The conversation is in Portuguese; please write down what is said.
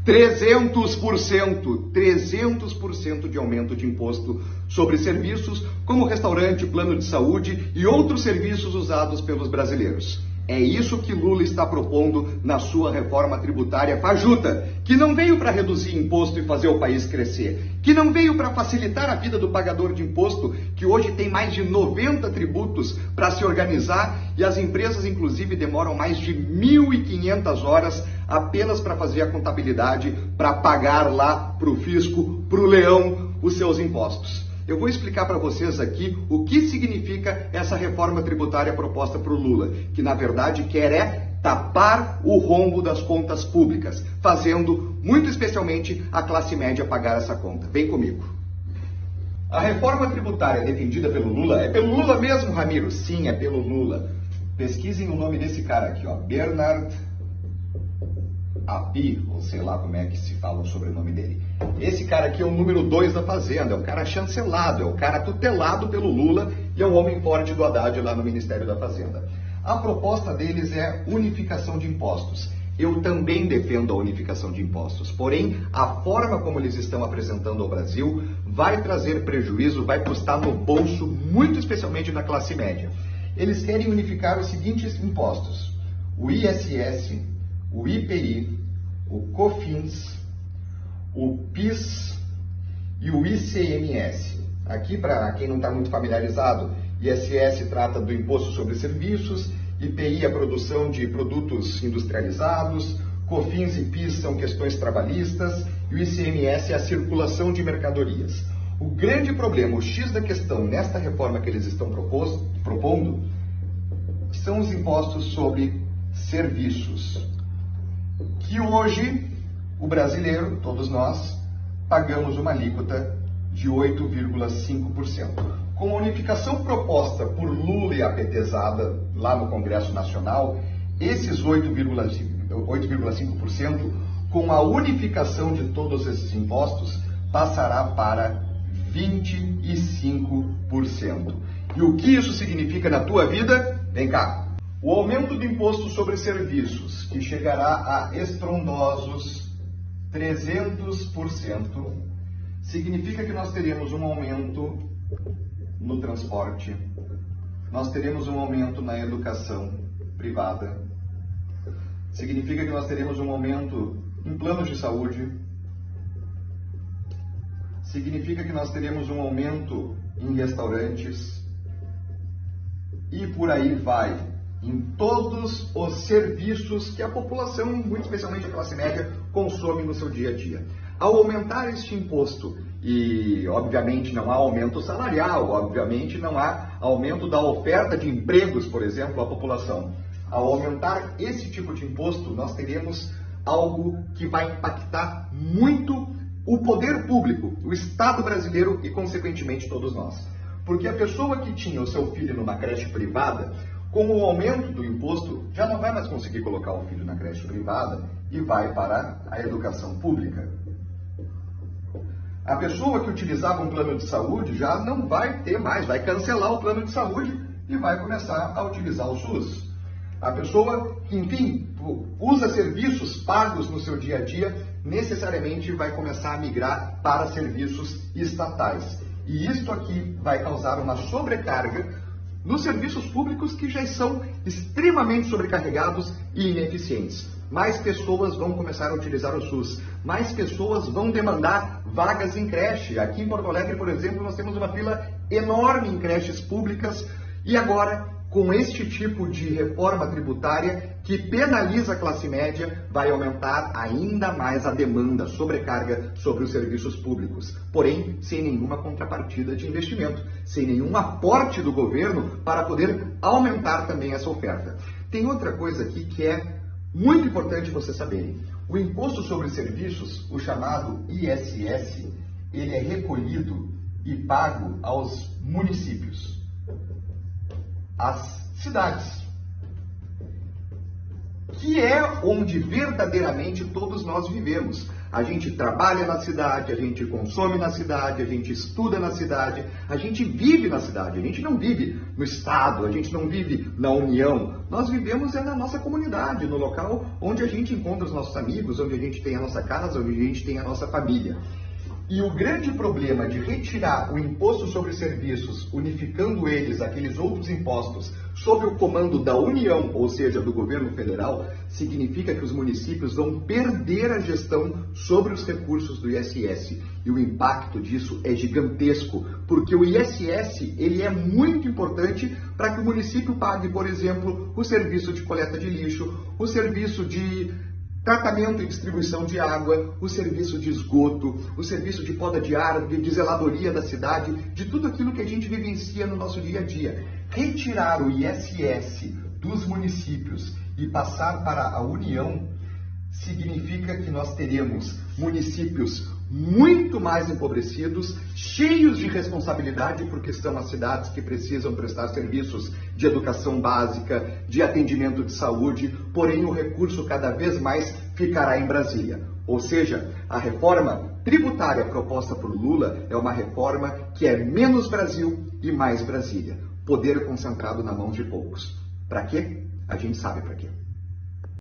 300% de aumento de imposto sobre serviços, como restaurante, plano de saúde e outros serviços usados pelos brasileiros. É isso que Lula está propondo na sua reforma tributária fajuta, que não veio para reduzir imposto e fazer o país crescer, que não veio para facilitar a vida do pagador de imposto, que hoje tem mais de 90 tributos para se organizar e as empresas, inclusive, demoram mais de 1.500 horas apenas para fazer a contabilidade, para pagar lá para o fisco, para o leão, os seus impostos. Eu vou explicar para vocês aqui o que significa essa reforma tributária proposta por Lula, que na verdade quer tapar o rombo das contas públicas, fazendo muito especialmente a classe média pagar essa conta. Vem comigo. A reforma tributária defendida pelo Lula, é pelo Lula mesmo, Ramiro? Sim, é pelo Lula. Pesquisem o nome desse cara aqui, ó, Bernard Api, ou sei lá como é que se fala o sobrenome dele. Esse cara aqui é o número 2 da Fazenda, é o cara chancelado, é o cara tutelado pelo Lula e é o homem forte do Haddad lá no Ministério da Fazenda. A proposta deles é unificação de impostos. Eu também defendo a unificação de impostos, porém a forma como eles estão apresentando ao Brasil vai trazer prejuízo, vai custar no bolso, muito especialmente da classe média. Eles querem unificar os seguintes impostos: o ISS, o IPI, o COFINS, o PIS e o ICMS. Aqui, para quem não está muito familiarizado, ISS trata do Imposto sobre Serviços, IPI a produção de produtos industrializados, COFINS e PIS são questões trabalhistas e o ICMS é a circulação de mercadorias. O grande problema, o X da questão nesta reforma que eles estão propondo, são os impostos sobre serviços, que hoje o brasileiro, todos nós, pagamos uma alíquota de 8,5%. Com a unificação proposta por Lula e a petezada lá no Congresso Nacional, esses 8,5%, com a unificação de todos esses impostos, passará para 25%. E o que isso significa na tua vida? Vem cá. O aumento do imposto sobre serviços, que chegará a estrondosos 300%, significa que nós teremos um aumento no transporte, nós teremos um aumento na educação privada, significa que nós teremos um aumento em planos de saúde, significa que nós teremos um aumento em restaurantes e por aí vai. Em todos os serviços que a população, muito especialmente a classe média, consome no seu dia a dia. Ao aumentar este imposto, e obviamente não há aumento salarial, obviamente não há aumento da oferta de empregos, por exemplo, à população. Ao aumentar esse tipo de imposto, nós teremos algo que vai impactar muito o poder público, o Estado brasileiro e, consequentemente, todos nós. Porque a pessoa que tinha o seu filho numa creche privada, com o aumento do imposto, já não vai mais conseguir colocar o filho na creche privada e vai para a educação pública. A pessoa que utilizava um plano de saúde já não vai ter mais, vai cancelar o plano de saúde e vai começar a utilizar o SUS. A pessoa que, enfim, usa serviços pagos no seu dia a dia, necessariamente vai começar a migrar para serviços estatais. E isto aqui vai causar uma sobrecarga nos serviços públicos que já são extremamente sobrecarregados e ineficientes. Mais pessoas vão começar a utilizar o SUS, mais pessoas vão demandar vagas em creche. Aqui em Porto Alegre, por exemplo, nós temos uma fila enorme em creches públicas e agora, com este tipo de reforma tributária que penaliza a classe média, vai aumentar ainda mais a demanda, sobrecarga sobre os serviços públicos. Porém, sem nenhuma contrapartida de investimento, sem nenhum aporte do governo para poder aumentar também essa oferta. Tem outra coisa aqui que é muito importante vocês saberem. O imposto sobre serviços, o chamado ISS, ele é recolhido e pago aos municípios, às cidades, que é onde verdadeiramente todos nós vivemos. A gente trabalha na cidade, a gente consome na cidade, a gente estuda na cidade, a gente vive na cidade, a gente não vive no Estado, a gente não vive na União. Nós vivemos na nossa comunidade, no local onde a gente encontra os nossos amigos, onde a gente tem a nossa casa, onde a gente tem a nossa família. E o grande problema de retirar o imposto sobre serviços, unificando eles, aqueles outros impostos, sob o comando da União, ou seja, do governo federal, significa que os municípios vão perder a gestão sobre os recursos do ISS. E o impacto disso é gigantesco, porque o ISS ele é muito importante para que o município pague, por exemplo, o serviço de coleta de lixo, o serviço de tratamento e distribuição de água, o serviço de esgoto, o serviço de poda de árvore, de zeladoria da cidade, de tudo aquilo que a gente vivencia no nosso dia a dia. Retirar o ISS dos municípios e passar para a União significa que nós teremos municípios muito mais empobrecidos, cheios de responsabilidade, porque são as cidades que precisam prestar serviços de educação básica, de atendimento de saúde, porém o recurso cada vez mais ficará em Brasília. Ou seja, a reforma tributária proposta por Lula é uma reforma que é menos Brasil e mais Brasília. Poder concentrado na mão de poucos. Para quê? A gente sabe para quê.